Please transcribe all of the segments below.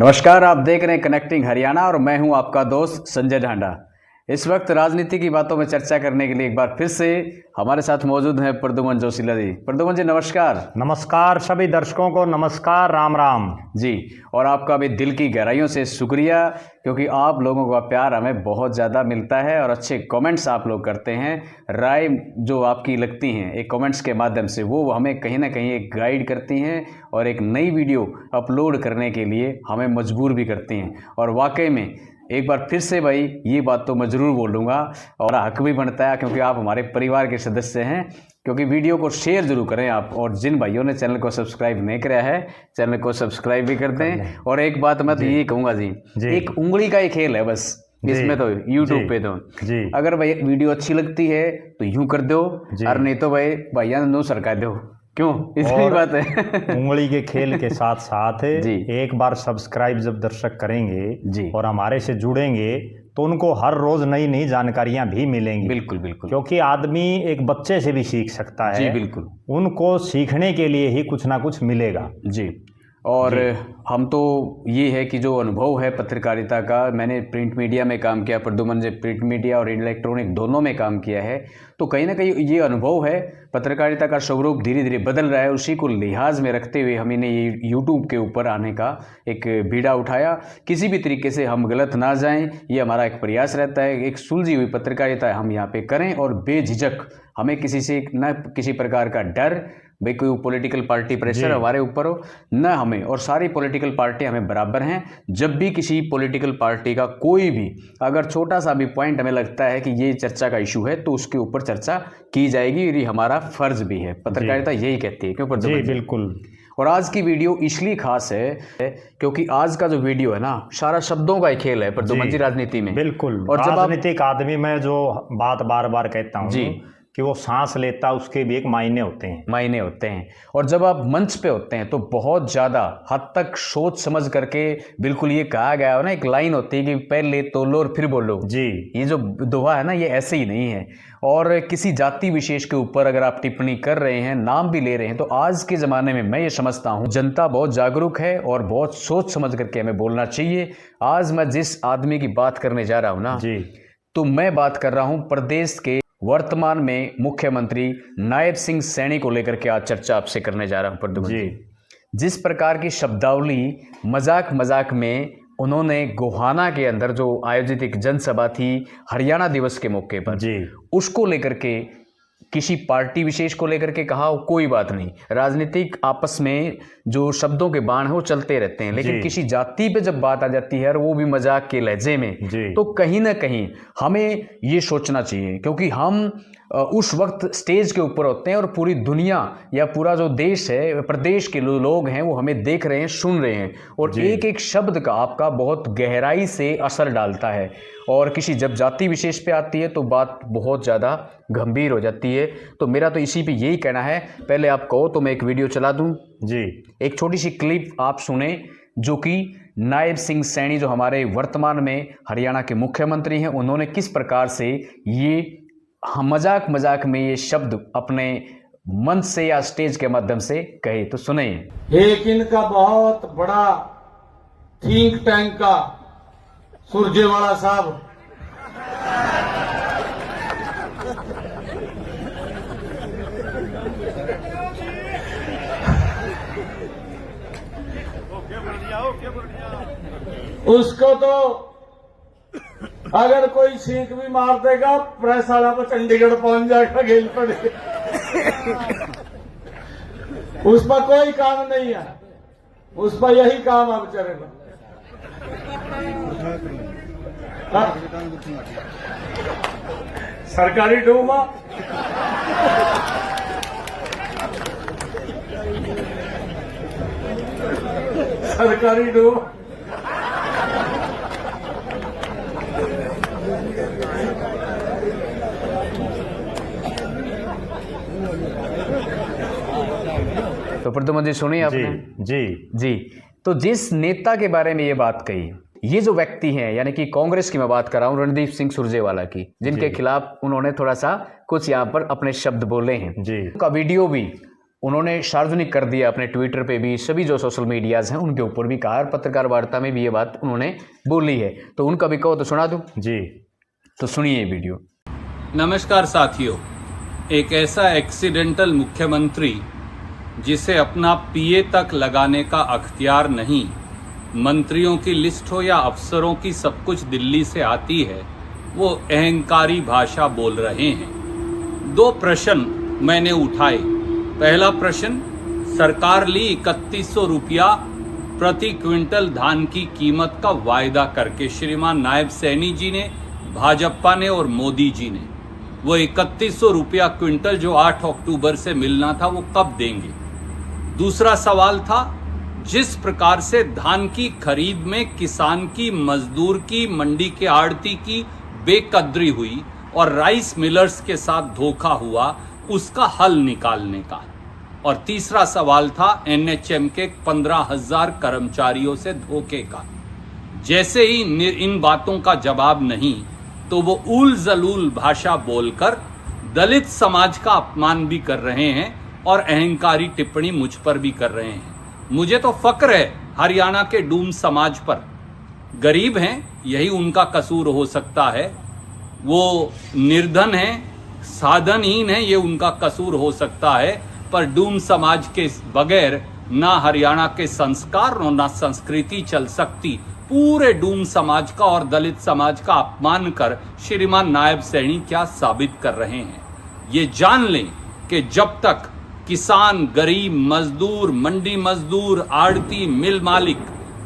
नमस्कार, आप देख रहे हैं कनेक्टिंग हरियाणा और मैं हूं आपका दोस्त संजय ढांडा। इस वक्त राजनीति की बातों में चर्चा करने के लिए एक बार फिर से हमारे साथ मौजूद हैं प्रद्युमन जोशीला जी। प्रद्युमन जी नमस्कार। नमस्कार सभी दर्शकों को, नमस्कार, राम राम जी। और आपका भी दिल की गहराइयों से शुक्रिया, क्योंकि आप लोगों का प्यार हमें बहुत ज़्यादा मिलता है और अच्छे कमेंट्स आप लोग करते हैं। राय जो आपकी लगती हैं एक कमेंट्स के माध्यम से, वो हमें कहीं ना कहीं एक गाइड करती हैं और एक नई वीडियो अपलोड करने के लिए हमें मजबूर भी करती हैं। और वाकई में एक बार फिर से भाई ये बात तो मैं ज़रूर बोलूँगा और हक भी बनता है, क्योंकि आप हमारे परिवार के सदस्य हैं। क्योंकि वीडियो को शेयर जरूर करें आप, और जिन भाइयों ने चैनल को सब्सक्राइब नहीं किया है चैनल को सब्सक्राइब भी कर दें। और एक बात मैं तो ये कहूँगा जी, एक उंगली का ही खेल है बस इसमें तो, यूट्यूब पे तो जी। अगर भाई वीडियो अच्छी लगती है तो यूं कर दो, और नहीं तो भाई भैया नो सरका दो। क्यों, इतनी बात है। उंगली के खेल के साथ साथ एक बार सब्सक्राइब जब दर्शक करेंगे जी और हमारे से जुड़ेंगे तो उनको हर रोज नई नई जानकारियां भी मिलेंगी। बिल्कुल बिल्कुल, क्योंकि आदमी एक बच्चे से भी सीख सकता है। जी बिल्कुल, उनको सीखने के लिए ही कुछ ना कुछ मिलेगा। जी। और हम तो ये है कि जो अनुभव है पत्रकारिता का, मैंने प्रिंट मीडिया में काम किया, प्रद्युमन ने प्रिंट मीडिया और इलेक्ट्रॉनिक दोनों में काम किया है, तो कहीं ना कहीं ये अनुभव है। पत्रकारिता का स्वरूप धीरे धीरे बदल रहा है, उसी को लिहाज में रखते हुए हमने ये यूट्यूब के ऊपर आने का एक बीड़ा उठाया। किसी भी तरीके से हम गलत ना जाएं, ये हमारा एक प्रयास रहता है। एक सुलझी हुई पत्रकारिता हम यहाँ पे करें और बेझिझक, हमें किसी से न किसी प्रकार का डर, भाई कोई पॉलिटिकल पार्टी प्रेशर हमारे ऊपर हो न हमें, और सारी पॉलिटिकल पार्टी हमें बराबर हैं। जब भी किसी पॉलिटिकल पार्टी का कोई भी अगर छोटा सा भी पॉइंट हमें लगता है कि ये चर्चा का इशू है तो उसके ऊपर चर्चा की जाएगी, ये हमारा फर्ज भी है। पत्रकारिता यही कहती है। क्यों जी, बिल्कुल। और आज की वीडियो इसलिए खास है क्योंकि आज का जो वीडियो है ना, सारा शब्दों का ही खेल है प्रद्युमन जी राजनीति में। बिल्कुल। और जब राजनीतिक आदमी, मैं जो बात बार बार कहता हूँ जी कि वो सांस लेता, उसके भी एक मायने होते हैं। और जब आप मंच पे होते हैं तो बहुत ज़्यादा हद तक सोच समझ करके, बिल्कुल ये कहा गया है ना, एक लाइन होती है कि पहले तोलो और फिर बोलो जी। ये जो दोहा है ना, ये ऐसे ही नहीं है। और किसी जाति विशेष के ऊपर अगर आप टिप्पणी कर रहे हैं, नाम भी ले रहे हैं, तो आज के ज़माने में मैं ये समझता हूँ जनता बहुत जागरूक है और बहुत सोच समझ करके हमें बोलना चाहिए। आज मैं जिस आदमी की बात करने जा रहा हूँ ना जी, तो मैं बात कर रहा हूँ प्रदेश के वर्तमान में मुख्यमंत्री नायब सिंह सैनी को लेकर के आज चर्चा आपसे करने जा रहा हूं प्रद्युमन जी। जिस प्रकार की शब्दावली मजाक मजाक में उन्होंने गोहाना के अंदर जो आयोजित एक जनसभा थी हरियाणा दिवस के मौके पर जी, उसको लेकर के किसी पार्टी विशेष को लेकर के कहा, कोई बात नहीं, राजनीतिक आपस में जो शब्दों के बाण है वो चलते रहते हैं, लेकिन किसी जाति पे जब बात आ जाती है और वो भी मजाक के लहजे में, तो कहीं ना कहीं हमें ये सोचना चाहिए, क्योंकि हम उस वक्त स्टेज के ऊपर होते हैं और पूरी दुनिया या पूरा जो देश है, प्रदेश के लोग हैं, वो हमें देख रहे हैं, सुन रहे हैं, और एक एक शब्द का आपका बहुत गहराई से असर डालता है। और किसी जब जाति विशेष पे आती है तो बात बहुत ज़्यादा गंभीर हो जाती है। तो मेरा तो इसी पे यही कहना है। पहले आप कहो तो मैं एक वीडियो चला दूं जी, एक छोटी सी क्लिप आप सुने, जो कि नायब सिंह सैनी जो हमारे वर्तमान में हरियाणा के मुख्यमंत्री हैं, उन्होंने किस प्रकार से ये मजाक मजाक में ये शब्द अपने मंच से या स्टेज के माध्यम से कहे। तो सुने। एक इनका बहुत बड़ा थिंक टैंक का सुरजेवाला साहब उसको तो अगर कोई छींक भी मार देगा प्रेस वाला को चंडीगढ़ पहुंच जाएगा गेल पड़े। उस पर कोई काम नहीं है, उस पर यही काम अब चलेगा। सरकारी डूमा सरकारी डूमा तो प्रद्युमन जी सुनिए आपने जी जी। तो जिस नेता के बारे में ये बात कही, ये जो व्यक्ति हैं, यानी कि कांग्रेस की मैं बात कर रहा हूँ, रणदीप सिंह सुरजेवाला की, जिनके खिलाफ उन्होंने थोड़ा सा कुछ यहाँ पर अपने शब्द बोले हैं जी, का वीडियो भी उन्होंने सार्वजनिक कर दिया अपने ट्विटर पे भी, सभी जो सोशल मीडियाज हैं उनके ऊपर भी कहा, और पत्रकार वार्ता में भी ये बात उन्होंने बोली है। तो उनका भी कहो तो सुना दूं जी, तो सुनिए ये वीडियो। नमस्कार साथियों, एक ऐसा एक्सीडेंटल मुख्यमंत्री जिसे अपना पीए तक लगाने का अख्तियार नहीं, मंत्रियों की लिस्ट हो या अफसरों की सब कुछ दिल्ली से आती है, वो अहंकारी भाषा बोल रहे हैं। 2 प्रश्न मैंने उठाए। पहला प्रश्न, सरकार ली 3100 रुपया प्रति क्विंटल धान की कीमत का वायदा करके, श्रीमान नायब सैनी जी ने, भाजपा ने और मोदी जी ने। वो 3100 रुपया क्विंटल जो 8 अक्टूबर से मिलना था वो कब देंगे? दूसरा सवाल था, जिस प्रकार से धान की खरीद में किसान की, मजदूर की, मंडी के आड़ती की बेकदरी हुई और राइस मिलर्स के साथ धोखा हुआ, उसका हल निकालने का। और तीसरा सवाल था एनएचएम के 15,000 कर्मचारियों से धोखे का। जैसे ही इन बातों का जवाब नहीं तो वो ऊल जलूल भाषा बोलकर दलित समाज का अपमान भी कर रहे हैं और अहंकारी टिप्पणी मुझ पर भी कर रहे हैं। मुझे तो फक्र है हरियाणा के डूम समाज पर। गरीब हैं, यही उनका कसूर हो सकता है। वो निर्धन हैं, साधनहीन हैं, ये उनका कसूर हो सकता है। पर डूम समाज के बगैर ना हरियाणा के संस्कार और ना संस्कृति चल सकती। पूरे डूम समाज का और दलित समाज का अपमान कर श्रीमान नायब सैनी क्या साबित कर रहे हैं? ये जान लें कि जब तक किसान, गरीब, मजदूर, मंडी मजदूर, आड़ती, मिल मालिक,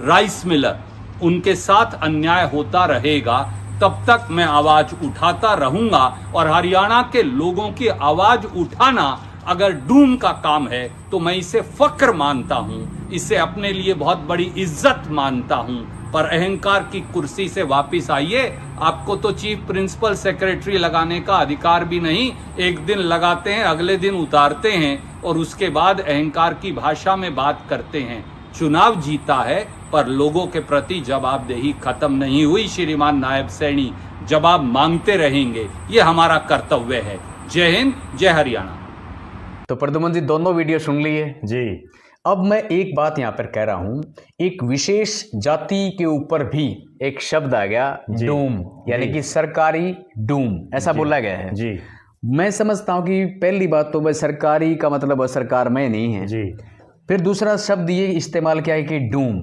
राइस मिलर, उनके साथ अन्याय होता रहेगा, तब तक मैं आवाज उठाता रहूंगा। और हरियाणा के लोगों की आवाज उठाना अगर डूम का काम है तो मैं इसे फक्र मानता हूं, इसे अपने लिए बहुत बड़ी इज्जत मानता हूं। पर अहंकार की कुर्सी से वापस आइए। आपको तो चीफ प्रिंसिपल सेक्रेटरी लगाने का अधिकार भी नहीं। एक दिन लगाते हैं, अगले दिन उतारते हैं और उसके बाद अहंकार की भाषा में बात करते हैं। चुनाव जीता है पर लोगों के प्रति जवाबदेही खत्म नहीं हुई। श्रीमान नायब सैनी जवाब मांगते रहेंगे, ये हमारा कर्तव्य है। जय हिंद, जय हरियाणा। तो प्रद्युमन जी दोनों वीडियो सुन लिए जी। अब मैं एक बात यहाँ पर कह रहा हूँ, एक विशेष जाति के ऊपर भी एक शब्द आ गया, डूम, यानी कि सरकारी डूम, ऐसा बोला गया है जी। मैं समझता हूँ कि पहली बात तो भाई सरकारी का मतलब सरकार में नहीं है जी। फिर दूसरा शब्द ये इस्तेमाल किया है कि डूम।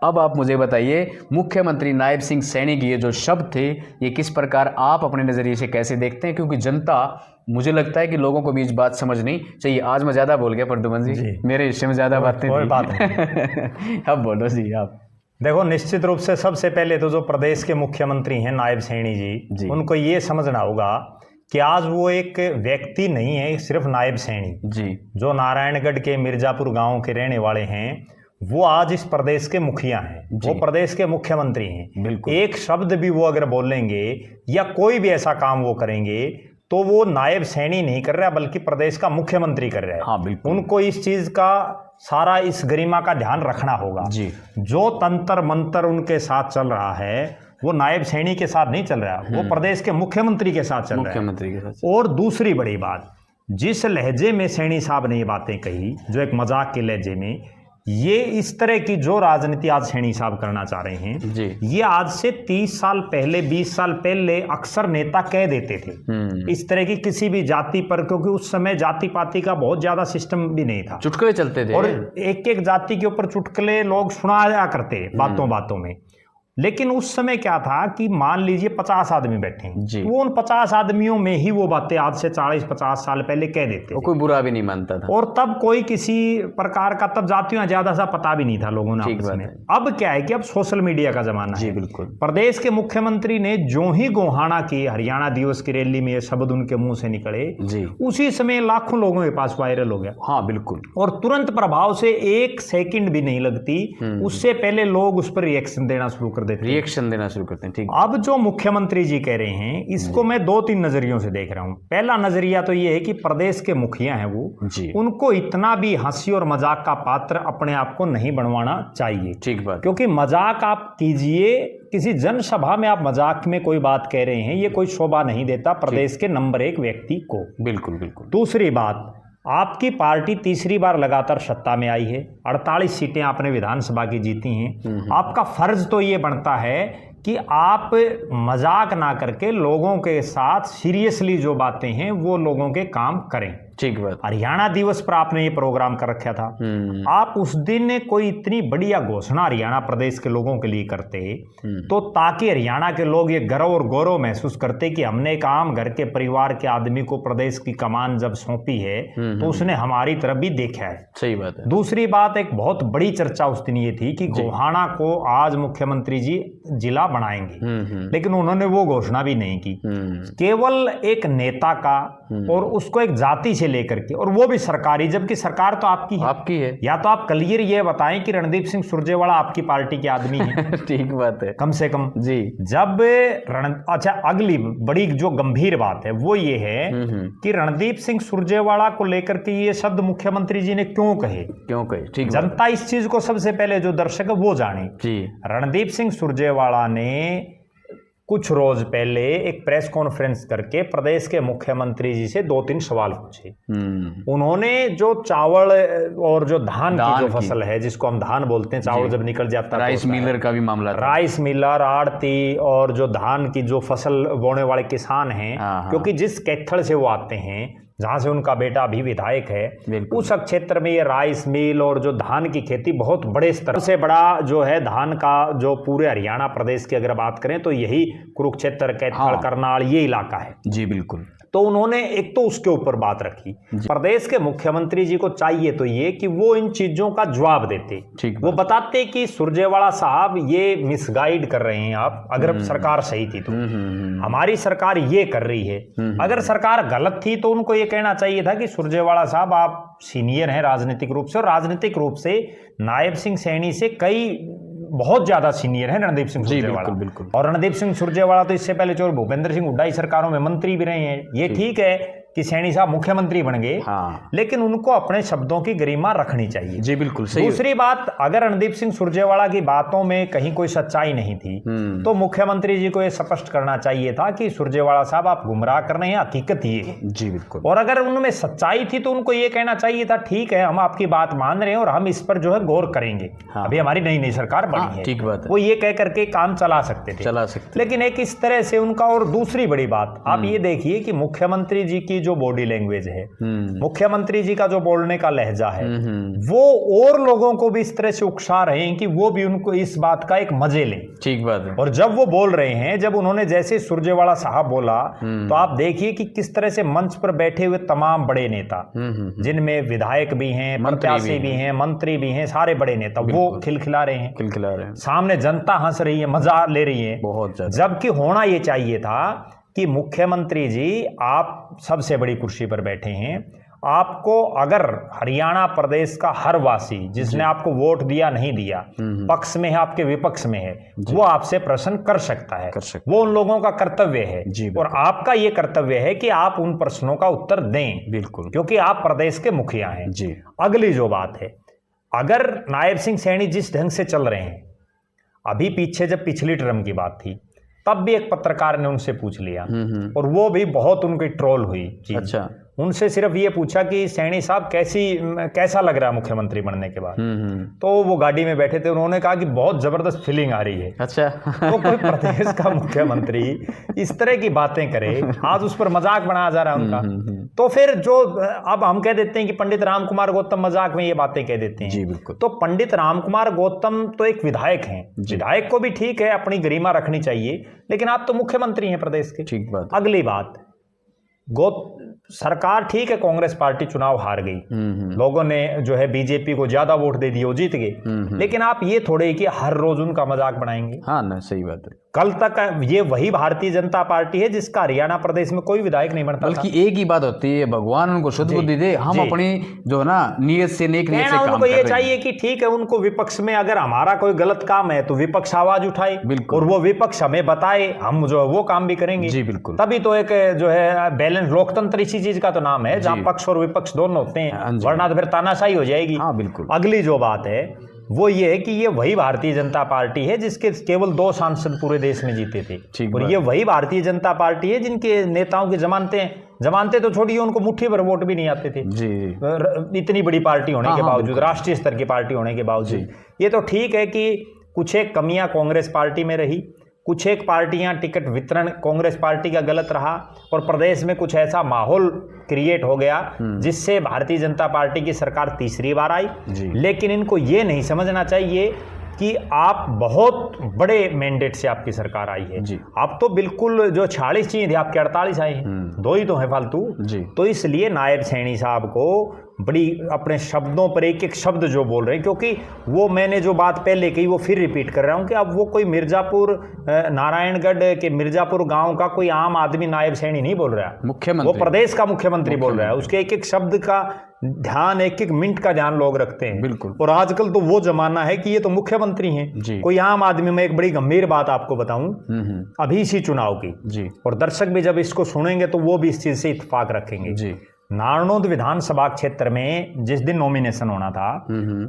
अब आप मुझे बताइए, मुख्यमंत्री नायब सिंह सैनी के ये जो शब्द थे, ये किस प्रकार आप अपने नज़रिए से कैसे देखते हैं? क्योंकि जनता, मुझे लगता है कि लोगों को भी इस बात समझनी चाहिए। आज मैं ज़्यादा बोल गया प्रद्युमन जी, मेरे हिस्से में ज़्यादा बातें कोई बात नहीं। अब बोलो जी आप। देखो, निश्चित रूप से सबसे पहले तो जो प्रदेश के मुख्यमंत्री हैं नायब सैनी जी, उनको ये समझना होगा कि आज वो एक व्यक्ति नहीं है, सिर्फ नायब सैनी जी, जो नारायणगढ़ के मिर्जापुर गांव के रहने वाले हैं, वो आज इस प्रदेश के मुखिया हैं, वो प्रदेश के मुख्यमंत्री हैं। बिल्कुल। एक शब्द भी वो अगर बोलेंगे या कोई भी ऐसा काम वो करेंगे तो वो नायब सैनी नहीं कर रहा, बल्कि प्रदेश का मुख्यमंत्री कर रहा है। हाँ, बिल्कुल। उनको इस चीज का सारा, इस गरिमा का ध्यान रखना होगा जी। जो तंत्र मंत्र उनके साथ चल रहा है वो नायब सैनी के साथ नहीं चल रहा, वो प्रदेश के मुख्यमंत्री के साथ चल रहा है। मुख्यमंत्री के साथ। और दूसरी बड़ी बात, जिस लहजे में सैनी साहब ने ये बातें कही, जो एक मजाक के लहजे में, ये इस तरह की जो राजनीति आज सैनी साहब करना चाह रहे हैं जी, ये आज से 30 साल पहले, 20 साल पहले अक्सर नेता कह देते थे इस तरह की किसी भी जाति पर, क्योंकि उस समय जाति पाति का बहुत ज्यादा सिस्टम भी नहीं था, चुटकुले चलते थे और एक एक जाति के ऊपर चुटकुले लोग सुनाया करते बातों बातों में। लेकिन उस समय क्या था कि मान लीजिए 50 आदमी बैठे हैं, वो उन 50 आदमियों में ही वो बातें आज से 40-50 साल पहले कह देते थे। कोई बुरा भी नहीं मानता था, और तब कोई किसी प्रकार का, तब जातियों ज्यादा सा पता भी नहीं था लोगों ने आपस में। अब क्या है कि अब सोशल मीडिया का जमाना है। बिल्कुल। प्रदेश के मुख्यमंत्री ने जो ही गोहाना की हरियाणा दिवस की रैली में ये शब्द उनके मुंह से निकले, उसी समय लाखों लोगों के पास वायरल हो गया। हाँ बिल्कुल। और तुरंत प्रभाव से 1 सेकंड भी नहीं लगती, उससे पहले लोग उस पर रिएक्शन देना शुरू कर देते हैं, रिएक्शन देना शुरू करते हैं। ठीक। अब जो मुख्यमंत्री जी कह रहे हैं, इसको मैं 2-3 नजरियों से देख रहा हूं। पहला नजरिया तो ये है कि प्रदेश के मुखिया हैं वो, उनको इतना भी हंसी और मजाक का पात्र अपने आप को नहीं बनवाना चाहिए। ठीक बात। क्योंकि मजाक आप कीजिए, किसी जनसभा में आप मजाक में कोई बात कह रहे हैं, ये कोई शोभा नहीं देता प्रदेश के नंबर 1 व्यक्ति को। बिल्कुल बिल्कुल। दूसरी बात, आपकी पार्टी तीसरी बार लगातार सत्ता में आई है, 48 सीटें आपने विधानसभा की जीती हैं। आपका फर्ज तो ये बनता है कि आप मजाक ना करके लोगों के साथ सीरियसली जो बातें हैं वो लोगों के काम करें। ठीक बात। हरियाणा दिवस पर आपने ये प्रोग्राम कर रखा था, आप उस दिन कोई इतनी बढ़िया घोषणा हरियाणा प्रदेश के लोगों के लिए करते तो ताकि हरियाणा के लोग ये गर्व और गौरव महसूस करते कि हमने एक आम घर के परिवार के आदमी को प्रदेश की कमान जब सौंपी है तो उसने हमारी तरफ भी देखा है। सही बात है। दूसरी बात, एक बहुत बड़ी चर्चा उस दिन ये थी कि गोहाना को आज मुख्यमंत्री जी जिला बनाएंगे, लेकिन उन्होंने वो घोषणा भी नहीं की। केवल एक नेता का और उसको एक जाति से लेकर के, और वो भी सरकारी, जबकि सरकार तो आपकी है। या तो आप क्लियर ये बताएं कि रणदीप सिंह सुरजेवाला आपकी पार्टी के आदमी हैं। ठीक बात है, कम से कम जी। जब अच्छा, अगली बड़ी जो गंभीर बात है वो ये है कि रणदीप सिंह सुरजेवाला को लेकर के ये शब्द मुख्यमंत्री जी ने क्यों कहे। ठीक। जनता इस चीज को सबसे पहले, जो दर्शक है वो जाने जी। रणदीप सिंह सुरजेवाला ने कुछ रोज पहले एक प्रेस कॉन्फ्रेंस करके प्रदेश के मुख्यमंत्री जी से 2-3 सवाल पूछे। उन्होंने जो चावल और जो धान की जो फसल है, जिसको हम धान बोलते हैं, चावल जब निकल जाता है, राइस मिलर का भी मामला था। राइस मिलर, आड़ती और जो धान की जो फसल बोने वाले किसान हैं, क्योंकि जिस कैथल से वो आते हैं, जहां से उनका बेटा अभी विधायक है, उस क्षेत्र में ये राइस मिल और जो धान की खेती बहुत बड़े स्तर से बड़ा जो है धान का, जो पूरे हरियाणा प्रदेश की अगर बात करें तो यही कुरुक्षेत्र, कैथल, करनाल ये इलाका है। जी बिल्कुल। तो उन्होंने एक तो उसके ऊपर बात रखी। प्रदेश के मुख्यमंत्री जी को चाहिए तो ये कि वो इन चीजों का जवाब देते, वो बताते कि सुरजेवाला साहब ये मिसगाइड कर रहे हैं आप, अगर सरकार सही थी तो हमारी सरकार ये कर रही है, अगर सरकार गलत थी तो उनको ये कहना चाहिए था कि सुरजेवाला साहब आप सीनियर हैं राजनीतिक रूप से, और राजनीतिक रूप से नायब सिंह सैनी से कई बहुत ज्यादा सीनियर है रणदीप सिंह सुरजेवाला। बिल्कुल। और रणदीप सिंह सुरजेवाला तो इससे पहले चोर भूपेंद्र सिंह हुड्डा सरकारों में मंत्री भी रहे हैं। ये ठीक है कि सैनी साहब मुख्यमंत्री बन गए, लेकिन उनको अपने शब्दों की गरिमा रखनी चाहिए। जी बिल्कुल सही। दूसरी बात, अगर रणदीप सिंह सुरजेवाला की बातों में कहीं कोई सच्चाई नहीं थी तो मुख्यमंत्री जी को यह स्पष्ट करना चाहिए था कि सुरजेवाला साहब आप गुमराह कर रहे हैं, हकीकत ये है। जी बिल्कुल। और अगर उनमें सच्चाई थी तो उनको ये कहना चाहिए था, ठीक है हम आपकी बात मान रहे हैं और हम इस पर जो है गौर करेंगे, अभी हमारी नई सरकार बनी है। ठीक बात है। वो ये कह करके काम चला सकते थे, लेकिन एक इस तरह से उनका। और दूसरी बड़ी बात, आप ये देखिए कि मुख्यमंत्री जी की जो बॉडी लैंग्वेज है, मुख्यमंत्री जी का जो बोलने का लहजा है, वो और लोगों को भी इस तरह से उकसा रहे हैं कि वो भी उनको इस बात का एक मजे लें। ठीक बात है। और जब वो बोल रहे हैं, जब उन्होंने जैसे सुरजेवाला साहब बोला, तो आप देखिए कि किस तरह से मंच पर बैठे हुए तमाम बड़े नेता, जिनमें विधायक भी हैं, प्रत्याशी भी हैं, मंत्री भी हैं, सारे बड़े नेता, वो खिलखिला रहे हैं। सामने जनता हंस रही है, मजा ले रही है बहुत ज्यादा। जबकि होना ये चाहिए था कि मुख्यमंत्री जी आप सबसे बड़ी कुर्सी पर बैठे हैं, आपको अगर हरियाणा प्रदेश का हर वासी जिसने आपको वोट दिया नहीं दिया, पक्ष में है आपके विपक्ष में है, वो आपसे प्रश्न कर सकता है, वो उन लोगों का कर्तव्य है। और आपका ये कर्तव्य है कि आप उन प्रश्नों का उत्तर दें। बिल्कुल। क्योंकि आप प्रदेश के मुखिया हैं। जी। अगली जो बात है, अगर नायब सिंह सैनी जिस ढंग से चल रहे हैं, अभी पीछे जब पिछली टर्म की बात थी तब भी एक पत्रकार ने उनसे पूछ लिया और वो भी बहुत उनकी ट्रोल हुई। अच्छा। उनसे सिर्फ ये पूछा कि सैनी साहब कैसा लग रहा है मुख्यमंत्री बनने के बाद। तो वो गाड़ी में बैठे थे, उन्होंने कहा कि बहुत जबरदस्त फीलिंग आ रही है। अच्छा। तो कोई प्रदेश का मुख्यमंत्री इस तरह की बातें करे, आज उस पर मजाक बनाया जा रहा है उनका। तो फिर जो अब हम कह देते हैं कि पंडित राम कुमार गौतम मजाक में ये बातें कह देते हैं। जी बिल्कुल। तो पंडित राम कुमार गौतम तो एक विधायक हैं, विधायक को भी ठीक है अपनी गरिमा रखनी चाहिए, लेकिन आप तो मुख्यमंत्री हैं प्रदेश के। ठीक बात। अगली बात, सरकार ठीक है, कांग्रेस पार्टी चुनाव हार गई, लोगों ने जो है बीजेपी को ज्यादा वोट दे दिए, वो जीत गए, लेकिन आप ये थोड़े कि हर रोज उनका मजाक बनाएंगे। हाँ ना, सही बात है। कल तक ये वही भारतीय जनता पार्टी है जिसका हरियाणा प्रदेश में कोई विधायक नहीं बनता, बल्कि एक ही बात होती है, भगवान उनको शुद्ध बुद्धि दे, हम अपनी जो है ना नियत से नेक नियत से काम कर रहे हैं। ये चाहिए कि ठीक है, उनको विपक्ष में अगर हमारा कोई गलत काम है तो विपक्ष आवाज उठाए और वो विपक्ष हमें बताए, हम जो है वो काम भी करेंगे। जी बिल्कुल। तभी तो एक जो है बैलेंस, लोकतंत्र इसी चीज का तो नाम है जहां पक्ष और विपक्ष दोनों होते हैं, वरना तो फिर तानाशाही हो जाएगी। हाँ बिल्कुल। अगली जो बात है वो ये है कि ये वही भारतीय जनता पार्टी है जिसके केवल 2 सांसद पूरे देश में जीते थे, और ये वही भारतीय जनता पार्टी है जिनके नेताओं की जमानतें जमानते तो छोड़िए, उनको मुट्ठी भर वोट भी नहीं आते थे जी। इतनी बड़ी पार्टी होने के बावजूद, बिल्कुल। राष्ट्रीय स्तर की पार्टी होने के बावजूद। ये तो ठीक है कि कुछ एक कमियां कांग्रेस पार्टी में रही, कुछ एक पार्टियां टिकट वितरण कांग्रेस पार्टी का गलत रहा, और प्रदेश में कुछ ऐसा माहौल क्रिएट हो गया जिससे भारतीय जनता पार्टी की सरकार तीसरी बार आई। लेकिन इनको ये नहीं समझना चाहिए कि आप बहुत बड़े मैंडेट से आपकी सरकार आई है। आप तो बिल्कुल जो 46 चाहिए थे आपके 48 आए हैं, 2 ही तो है फालतू। तो इसलिए नायब सैनी साहब को बड़ी अपने शब्दों पर एक एक शब्द जो बोल रहे हैं, क्योंकि वो मैंने जो बात पहले कही वो फिर रिपीट कर रहा हूँ कि अब वो कोई मिर्जापुर नारायणगढ़ के मिर्जापुर गांव का कोई आम आदमी नायब सैनी नहीं बोल रहा है, मुख्यमंत्री, वो प्रदेश का मुख्यमंत्री बोल रहा है। उसके एक एक शब्द का ध्यान, एक एक मिनट का ध्यान लोग रखते हैं। बिल्कुल। और आजकल तो वो जमाना है कि ये तो मुख्यमंत्री हैं, कोई आम आदमी। में एक बड़ी गंभीर बात आपको बताऊं, अभी इसी चुनाव की, और दर्शक भी जब इसको सुनेंगे तो वो भी इस चीज से इत्तेफाक रखेंगे। नारनौद विधानसभा क्षेत्र में जिस दिन नॉमिनेशन होना था,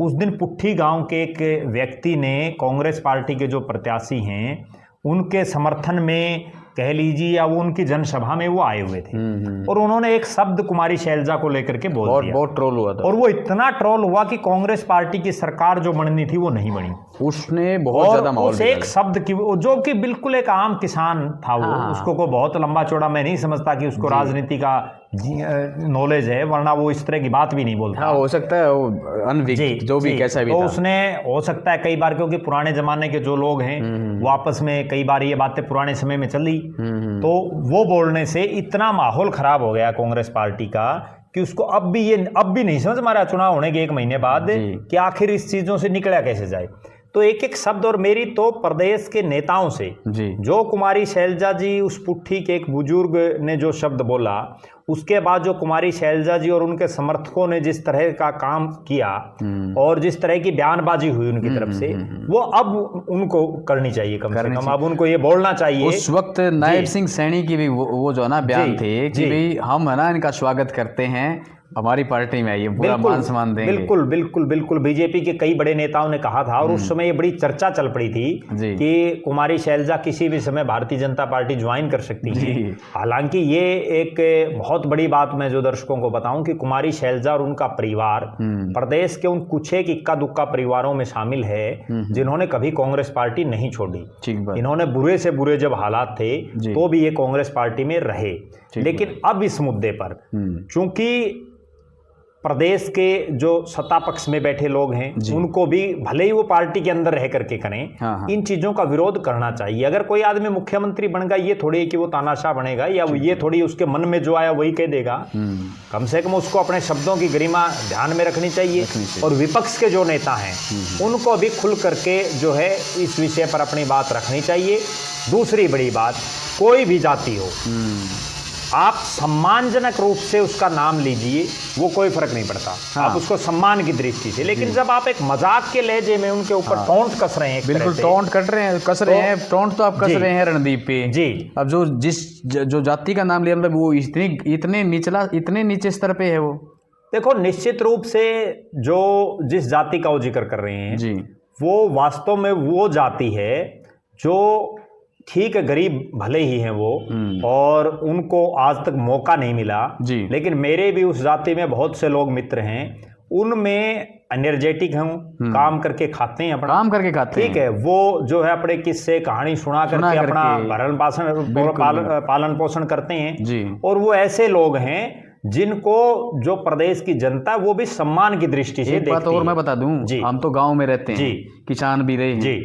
उस दिन पुट्ठी गांव के एक व्यक्ति ने कांग्रेस पार्टी के जो प्रत्याशी हैं उनके समर्थन में कह लीजिए या वो उनकी जनसभा में वो आए हुए थे, और उन्होंने एक शब्द कुमारी शैलजा को लेकर के बोल दिया। बहुत ट्रोल हुआ था, और वो इतना ट्रोल हुआ कि कांग्रेस पार्टी की सरकार जो बननी थी वो नहीं बनी। उसने बहुत ज्यादा माहौल उस एक शब्द की, जो कि बिल्कुल एक आम किसान था वो, उसको को बहुत लंबा चौड़ा मैं नहीं समझता कि उसको राजनीति का नॉलेज है, वरना वो इस तरह की बात भी नहीं बोलता। हो सकता है वो अनविज्ञ जो भी कैसा भी तो था। उसने हो सकता है कई बार, क्योंकि पुराने जमाने के जो लोग हैं वो आपस में कई बार ये बातें पुराने समय में चली, तो वो बोलने से इतना माहौल खराब हो गया कांग्रेस पार्टी का कि उसको अब भी नहीं समझ में आ रहा चुनाव होने के 1 महीने बाद कि आखिर इस चीजों से निकला कैसे जाए। तो एक एक शब्द, और मेरी तो प्रदेश के नेताओं से जो कुमारी शैलजा जी, उस पुट्ठी के एक बुजुर्ग ने जो शब्द बोला, उसके बाद जो कुमारी शैलजा जी और उनके समर्थकों ने जिस तरह का काम किया और जिस तरह की बयानबाजी हुई उनकी तरफ से, वो अब उनको करनी चाहिए, कम से कम अब उनको ये बोलना चाहिए। उस वक्त नायब सिंह सैनी की भी वो जो ना बयान थे कि भाई हम है ना इनका स्वागत करते हैं, हमारी पार्टी में आइए, पूरा मान सम्मान देंगे। बिल्कुल बिल्कुल बिल्कुल। बीजेपी के कई बड़े नेताओं ने कहा था, और उस समय ये बड़ी चर्चा चल पड़ी थी कि कुमारी शैलजा किसी भी समय भारतीय जनता पार्टी ज्वाइन कर सकती है। हालांकि ये एक बहुत बड़ी बात मैं जो दर्शकों को बताऊं कि कुमारी शैलजा और उनका परिवार प्रदेश के उन कुछ एक इक्का दुक्का परिवारों में शामिल है जिन्होंने कभी कांग्रेस पार्टी नहीं छोड़ी। इन्होंने बुरे से बुरे जब हालात थे तो भी ये कांग्रेस पार्टी में रहे। लेकिन अब इस मुद्दे पर चूंकि प्रदेश के जो सत्ता पक्ष में बैठे लोग हैं उनको भी भले ही वो पार्टी के अंदर रह करके करें, इन चीजों का विरोध करना चाहिए। अगर कोई आदमी मुख्यमंत्री बन गया, ये थोड़ी कि वो तानाशाह बनेगा या ये थोड़ी उसके मन में जो आया वही कह देगा। कम से कम उसको अपने शब्दों की गरिमा ध्यान में रखनी चाहिए। और विपक्ष के जो नेता हैं उनको भी खुल करके जो है इस विषय पर अपनी बात रखनी चाहिए। दूसरी बड़ी बात, कोई भी जाति हो, आप सम्मानजनक रूप से उसका नाम लीजिए, वो कोई फर्क नहीं पड़ता। आप उसको सम्मान की दृष्टि से, लेकिन जब आप एक मजाक के लहजे में उनके ऊपर टोंट कस रहे हैं, बिल्कुल टोंट कस रहे हैं, टोंट तो आप कस रहे हैं रणदीप पे जी। अब जो जाति का नाम लिया, मतलब वो इतने नीचे स्तर पे है वो। देखो, निश्चित रूप से जो जिस जाति का वो जिक्र कर रहे हैं जी, वो वास्तव में वो जाति है जो ठीक है, गरीब भले ही हैं वो, और उनको आज तक मौका नहीं मिला जी। लेकिन मेरे भी उस जाति में बहुत से लोग मित्र हैं, उनमें एनर्जेटिक हैं, काम करके खाते हैं, अपना काम करके खाते हैं, ठीक है। वो जो है अपने किस्से कहानी सुना करके अपना पालन पोषण करते हैं जी। और वो ऐसे लोग हैं जिनको जो प्रदेश की जनता वो भी सम्मान की दृष्टि से देखती है। एक बात और मैं बता दूं जी, हम तो गांव में रहते हैं, किसान भी रहे हैं जी।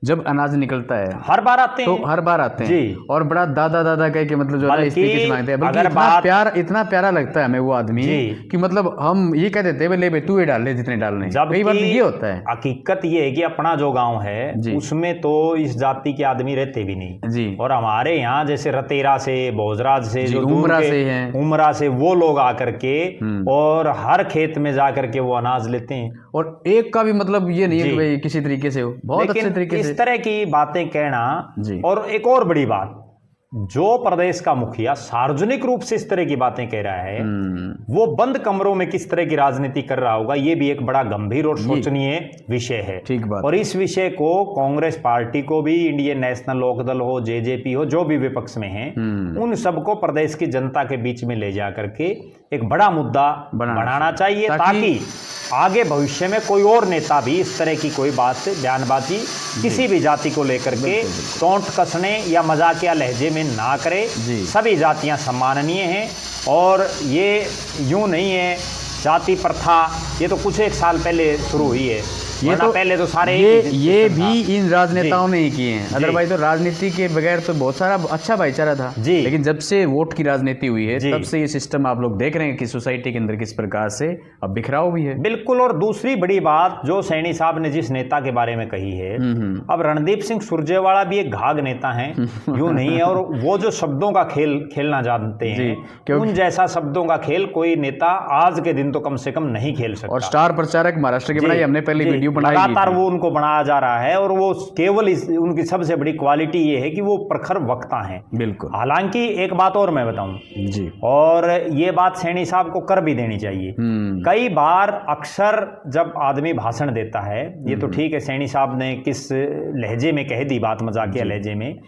जब अनाज निकलता है हर बार आते हैं, तो हर बार आते हैं जी। और बड़ा दादा कह के मतलब जो है इस तरीके से मांगते हैं, बल्कि इतना प्यारा लगता है हमें वो आदमी कि मतलब हम ये कह देते हैं ले तू ये डाल ले जितने डालने। कई बार ये होता है। हकीकत ये है कि अपना जो गांव है उसमें तो इस जाति के आदमी रहते भी नहीं जी। और हमारे यहाँ जैसे रतेरा से, भोजराज से, जो उमरा से वो लोग आकर के और हर खेत में जाकर के वो अनाज लेते हैं। और एक का भी मतलब ये नहीं है कि भाई किसी तरीके से हो, बहुत अच्छे तरीके से इस तरह की बातें कहना। और एक और बड़ी बात, जो प्रदेश का मुखिया सार्वजनिक रूप से इस तरह की बातें कह रहा है, वो बंद कमरों में किस तरह की राजनीति कर रहा होगा, ये भी एक बड़ा गंभीर और सोचनीय विषय है। ठीक बात। और इस विषय को कांग्रेस पार्टी को भी, इंडियन नेशनल लोकदल हो, जेजेपी हो, जो भी विपक्ष में हैं, उन सबको प्रदेश की जनता के बीच में ले जा करके एक बड़ा मुद्दा बनाना चाहिए, ताकि आगे भविष्य में कोई और नेता भी इस तरह की कोई बात, बयानबाजी किसी भी जाति को लेकर के टोंट कसने या मजाकिया लहजे में ना करे। सभी जातियां सम्माननीय हैं और ये यूं नहीं है जाति प्रथा, ये तो कुछ एक साल पहले शुरू हुई है, ये तो पहले तो सारे ये भी इन राजनेताओं ने ही किए हैं। अदरवाइज तो राजनीति के बगैर तो बहुत सारा अच्छा भाईचारा था जी। लेकिन जब से वोट की राजनीति हुई है तब से ये सिस्टम आप लोग देख रहे हैं कि सोसाइटी के अंदर किस प्रकार से अब बिखराव भी है। बिल्कुल। और दूसरी बड़ी बात जो सैनी साहब ने जिस नेता के बारे में कही है, अब रणदीप सिंह सुरजेवाला भी एक घाघ नेता है, यूं नहीं है, और वो जो शब्दों का खेल खेलना जानते हैं, उन जैसा शब्दों का खेल कोई नेता आज के दिन तो कम से कम नहीं खेल सकता। और स्टार प्रचारक महाराष्ट्र के बनाई, हमने पहले वीडियो लगातार वो उनको बनाया जा रहा है, और वो केवल उनकी सबसे बड़ी क्वालिटी ये है कि वो प्रखर वक्ता हैं। बिल्कुल। हालांकि एक बात और मैं बताऊं जी, और ये बात सैनी साहब को कर भी देनी चाहिए। कई बार अक्सर जब आदमी भाषण देता है, ये तो ठीक है सैनी साहब ने किस लहजे में कह दी बात, मजाकिया लहजे में,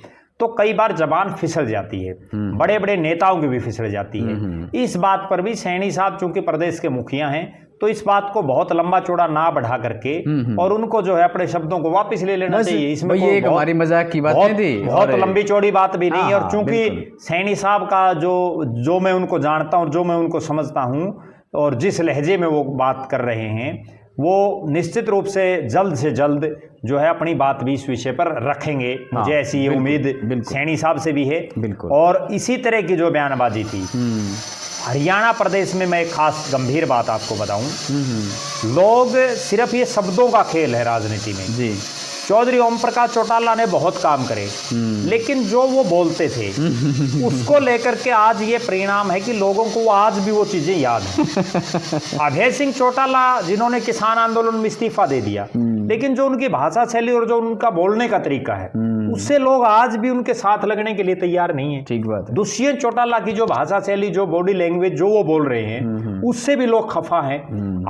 तो कई बार जबान फिसल जाती है, बड़े बड़े नेताओं की भी फिसल जाती है। इस बात पर भी सैनी साहब चूंकि प्रदेश के मुखिया हैं, तो इस बात को बहुत लंबा चौड़ा ना बढ़ा करके और उनको जो है अपने शब्दों को वापस ले लेना चाहिए। इसमें ये एक हमारी मजाक की बात नहीं थी, बहुत लंबी चौड़ी बात भी नहीं है। और चूंकि सैनी साहब का जो मैं उनको जानता हूँ, जो मैं उनको समझता हूँ, और जिस लहजे में वो बात कर रहे हैं, वो निश्चित रूप से जल्द जो है अपनी बात भी इस विषय पर रखेंगे। मुझे ऐसी ये उम्मीद सैनी साहब से भी है। और इसी तरह की जो बयानबाजी थी हरियाणा प्रदेश में, मैं एक खास गंभीर बात आपको बताऊं, लोग सिर्फ ये शब्दों का खेल है राजनीति में जी। चौधरी ओम प्रकाश चौटाला ने बहुत काम करे, लेकिन जो वो बोलते थे उसको लेकर के आज ये परिणाम है कि लोगों को आज भी वो चीजें याद हैं। अभय सिंह चौटाला जिन्होंने किसान आंदोलन में इस्तीफा दे दिया, लेकिन जो उनकी भाषा शैली और जो उनका बोलने का तरीका है, उससे लोग आज भी उनके साथ लगने के लिए तैयार नहीं है। ठीक बात है। दुष्यंत चौटाला की जो भाषा शैली, जो बॉडी लैंग्वेज जो वो बोल रहे हैं, उससे भी लोग खफा हैं।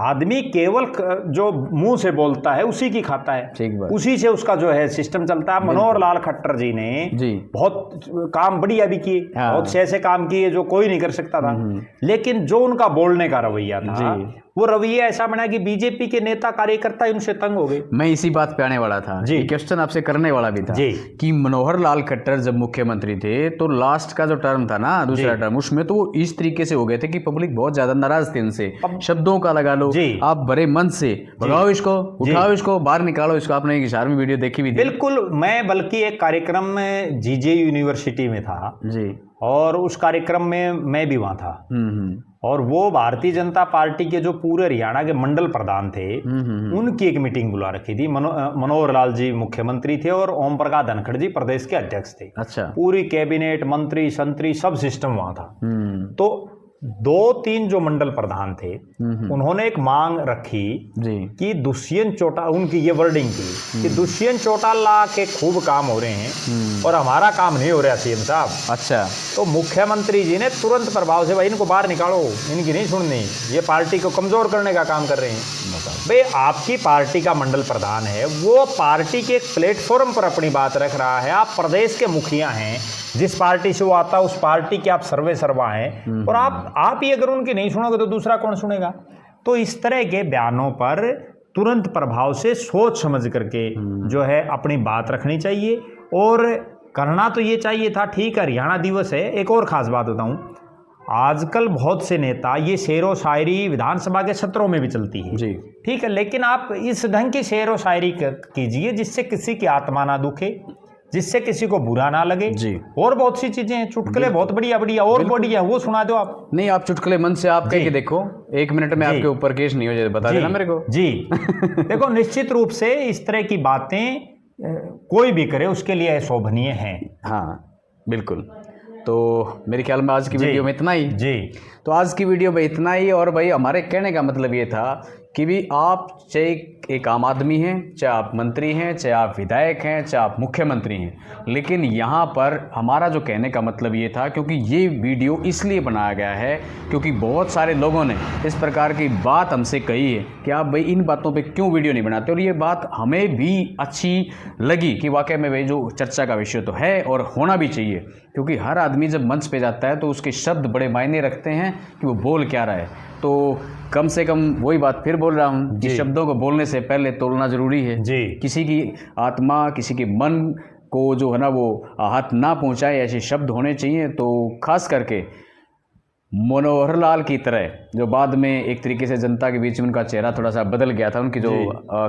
आदमी केवल जो मुंह से बोलता है उसी की खाता है, उसी से उसका जो है सिस्टम चलता है। मनोहर लाल खट्टर जी ने बहुत काम बढ़िया भी किए, बहुत से ऐसे काम किए जो कोई नहीं कर सकता था, लेकिन जो उनका बोलने का रवैया था, वो रवैया ऐसा बना कि बीजेपी के नेता कार्यकर्ता उनसे तंग हो गए। मैं इसी बात पे आने वाला था जी, क्वेश्चन आपसे करने वाला भी था जी, कि मनोहर लाल खट्टर जब मुख्यमंत्री थे तो लास्ट का जो टर्म था ना, दूसरा टर्म, उसमें तो वो इस तरीके से हो गए थे कि पब्लिक बहुत ज्यादा नाराज थी उनसे, शब्दों का लगा लो, आप बड़े मन से भगाओ इसको, उठाओ इसको, बाहर निकालो इसको। आपने एक इशारे में वीडियो देखी भी थी। बिल्कुल। मैं बल्कि एक कार्यक्रम में जीजे यूनिवर्सिटी में था जी, और उस कार्यक्रम में मैं भी वहां था, और वो भारतीय जनता पार्टी के जो पूरे हरियाणा के मंडल प्रधान थे, उनकी एक मीटिंग बुला रखी थी। मनोहर लाल जी मुख्यमंत्री थे और ओम प्रकाश धनखड़ जी प्रदेश के अध्यक्ष थे। अच्छा। पूरी कैबिनेट, मंत्री, संतरी, सब सिस्टम वहां था। तो 2-3 जो मंडल प्रधान थे, उन्होंने एक मांग रखी कि दुष्यंत चौटाला, उनकी ये वर्डिंग थी कि दुष्यंत चौटाला के खूब काम हो रहे हैं और हमारा काम नहीं हो रहा सीएम साहब। अच्छा। तो मुख्यमंत्री जी ने तुरंत प्रभाव से, भाई इनको बाहर निकालो, इनकी नहीं सुननी, ये पार्टी को कमजोर करने का काम कर रहे हैं। भाई आपकी पार्टी का मंडल प्रधान है, वो पार्टी के एक प्लेटफॉर्म पर अपनी बात रख रहा है, आप प्रदेश के मुखिया हैं, जिस पार्टी से वो आता है उस पार्टी के आप सर्वे सर्वा हैं, और आप ही अगर उनकी नहीं सुनोगे तो दूसरा कौन सुनेगा। तो इस तरह के बयानों पर तुरंत प्रभाव से सोच समझ करके जो है अपनी बात रखनी चाहिए, और करना तो ये चाहिए था। ठीक है, हरियाणा दिवस है। एक और खास बात बताऊं, आजकल बहुत से नेता, ये शेर व शायरी विधानसभा के सत्रों में भी चलती है जी, ठीक है, लेकिन आप इस ढंग की शेर व शायरी कीजिए जिससे किसी की आत्मा ना दुखे, जिससे किसी को बुरा ना लगे जी। और बहुत सी चीजें हैं, चुटकुले बहुत बढ़िया और बढ़िया, वो सुना दो आप। नहीं, आप चुटकुले मन से आप कह के देखो, 1 मिनट में आपके ऊपर केस नहीं हो जाए, बता देना मेरे को जी। देखो, निश्चित रूप से इस तरह की बातें कोई भी करे उसके लिए शोभनीय है। हाँ बिल्कुल। तो मेरे ख्याल में आज की वीडियो में इतना ही जी। तो आज की वीडियो में इतना ही। और भाई हमारे कहने का मतलब ये था कि भी आप चाहे एक आम आदमी हैं, चाहे आप मंत्री हैं, चाहे आप विधायक हैं, चाहे आप मुख्यमंत्री हैं, लेकिन यहाँ पर हमारा जो कहने का मतलब ये था, क्योंकि ये वीडियो इसलिए बनाया गया है क्योंकि बहुत सारे लोगों ने इस प्रकार की बात हमसे कही है कि आप भाई इन बातों पे क्यों वीडियो नहीं बनाते। और ये बात हमें भी अच्छी लगी कि वाकई में भाई जो चर्चा का विषय तो है और होना भी चाहिए, क्योंकि हर आदमी जब मंच पे जाता है तो उसके शब्द बड़े मायने रखते हैं कि वो बोल क्या रहा है। तो कम से कम वही बात फिर बोल रहा हूँ कि शब्दों को बोलने से पहले तोलना ज़रूरी है जी। किसी की आत्मा, किसी के मन को जो है ना वो हाथ ना पहुँचाए, ऐसे शब्द होने चाहिए। तो खास करके मनोहर लाल की तरह, जो बाद में एक तरीके से जनता के बीच में उनका चेहरा थोड़ा सा बदल गया था, उनकी जो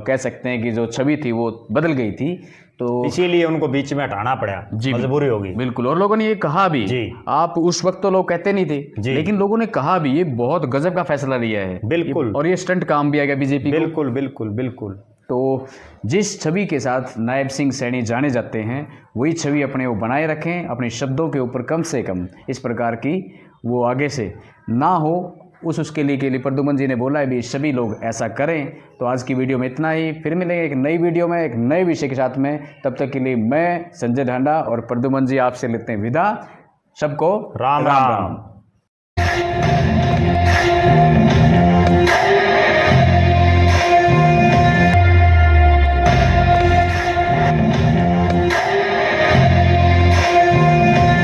कह सकते हैं कि जो छवि थी वो बदल गई थी, तो इसीलिए उनको बीच में हटाना पड़ा, मजबूरी होगी। बिल्कुल। और लोगों ने ये कहा भी जी। आप उस वक्त तो लोग कहते नहीं थे, लेकिन लोगों ने कहा भी ये बहुत गजब का फैसला लिया है। बिल्कुल। और ये स्टंट काम भी आ गया बीजेपी को। बिल्कुल बिल्कुल बिल्कुल। तो जिस छवि के साथ नायब सिंह सैनी जाने जाते हैं, वही छवि अपने वो बनाए रखें, अपने शब्दों के ऊपर कम से कम इस प्रकार की वो आगे से ना हो, उसके लिए प्रद्युमन जी ने बोला है भी सभी लोग ऐसा करें। तो आज की वीडियो में इतना ही, फिर मिलेंगे एक नई वीडियो में एक नए विषय के साथ में। तब तक के लिए मैं संजय ढांडा और प्रद्युमन जी आपसे लेते हैं विदा। सबको राम राम।